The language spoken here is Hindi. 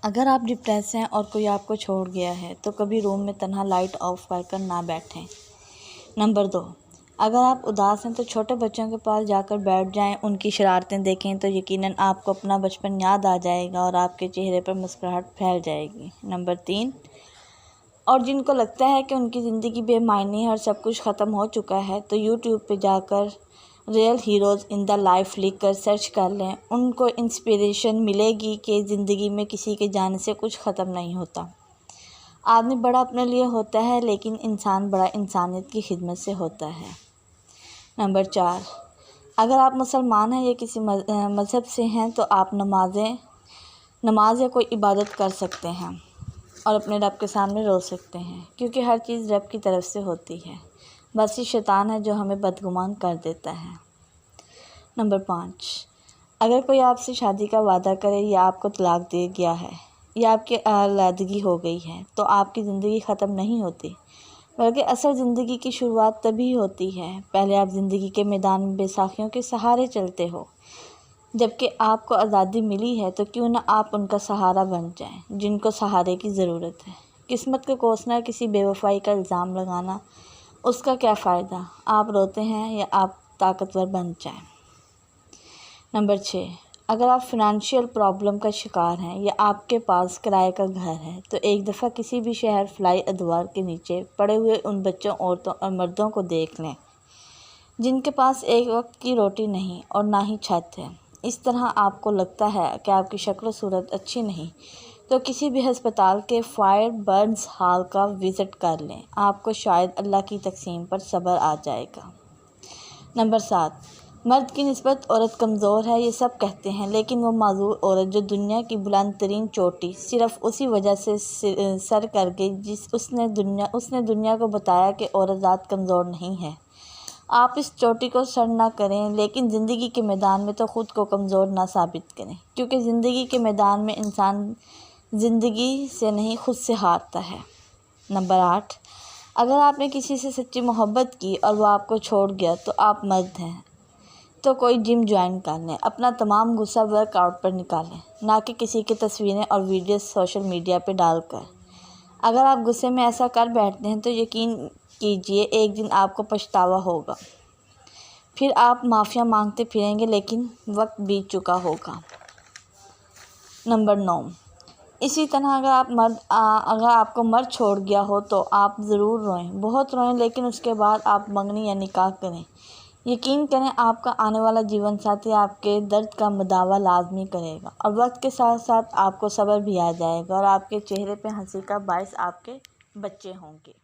अगर आप डिप्रेस हैं और कोई आपको छोड़ गया है तो कभी रूम में तन्हा लाइट ऑफ कर ना बैठें। नंबर 2, अगर आप उदास हैं तो छोटे बच्चों के पास जाकर बैठ जाएं, उनकी शरारतें देखें तो यकीनन आपको अपना बचपन याद आ जाएगा और आपके चेहरे पर मुस्कुराहट फैल जाएगी। नंबर 3, और जिनको लगता है कि उनकी ज़िंदगी बेमायने है और सब कुछ ख़त्म हो चुका है तो यूट्यूब पे जाकर real heroes in the life लिख कर सर्च कर लें। उनको इंस्पिरेशन मिलेगी कि ज़िंदगी में किसी के जाने से कुछ ख़त्म नहीं होता। आदमी बड़ा अपने लिए होता है लेकिन इंसान बड़ा इंसानियत की खिदमत से होता है। नंबर 4, अगर आप मुसलमान हैं या किसी मज़हब से हैं तो आप नमाज या कोई इबादत कर सकते हैं और अपने रब के सामने रो सकते हैं, क्योंकि हर चीज़ रब की तरफ से होती है। बस ये शैतान है जो हमें बदगुमान कर देता है। नंबर 5, अगर कोई आपसे शादी का वादा करे या आपको तलाक दे गया है या आपकी अलहदगी हो गई है तो आपकी ज़िंदगी ख़त्म नहीं होती, बल्कि असल ज़िंदगी की शुरुआत तभी होती है। पहले आप ज़िंदगी के मैदान में बेसाखियों के सहारे चलते हो, जबकि आपको आज़ादी मिली है तो क्यों ना आप उनका सहारा बन जाएं, जिनको सहारे की ज़रूरत है। किस्मत को कोसना, किसी बेवफाई का इल्ज़ाम लगाना, उसका क्या फ़ायदा। आप रोते हैं या आप ताकतवर बन जाएं। नंबर 6, अगर आप फ़िनंशियल प्रॉब्लम का शिकार हैं या आपके पास किराए का घर है तो एक दफ़ा किसी भी शहर फ्लाई अदवार के नीचे पड़े हुए उन बच्चों, औरतों और मर्दों को देख लें जिनके पास एक वक्त की रोटी नहीं और ना ही छत है। इस तरह आपको लगता है कि आपकी शक्ल सूरत अच्छी नहीं तो किसी भी हस्पताल के फायर बर्न्स हॉल का विज़िट कर लें, आपको शायद अल्लाह की तकसीम पर सब्र आ जाएगा। नंबर 7, मर्द की निस्बत औरत कमज़ोर है ये सब कहते हैं, लेकिन वो माजूर औरत जो दुनिया की बुलंद तरीन चोटी सिर्फ़ उसी वजह से सर कर गई उसने दुनिया को बताया कि औरत ज़ात कमज़ोर नहीं है। आप इस चोटी को सर ना करें, लेकिन ज़िंदगी के मैदान में तो ख़ुद को कमज़ोर ना साबित करें, क्योंकि ज़िंदगी के मैदान में इंसान ज़िंदगी से नहीं खुद से हारता है। नंबर 8, अगर आपने किसी से सच्ची मोहब्बत की और वो आपको छोड़ गया तो आप मर्द हैं तो कोई जिम ज्वाइन कर लें, अपना तमाम गुस्सा वर्कआउट पर निकालें, ना कि किसी की तस्वीरें और वीडियो सोशल मीडिया पे डालकर। अगर आप गुस्से में ऐसा कर बैठते हैं तो यकीन कीजिए एक दिन आपको पछतावा होगा, फिर आप माफ़िया मांगते फिरेंगे, लेकिन वक्त बीत चुका होगा। नंबर 9, इसी तरह अगर आपको मर्द छोड़ गया हो तो आप ज़रूर रोएं, बहुत रोएं, लेकिन उसके बाद आप मंगनी या निकाह करें। यकीन करें आपका आने वाला जीवन साथी आपके दर्द का मुदावा लाजमी करेगा और वक्त के साथ साथ आपको सब्र भी आ जाएगा और आपके चेहरे पे हंसी का बायस आपके बच्चे होंगे।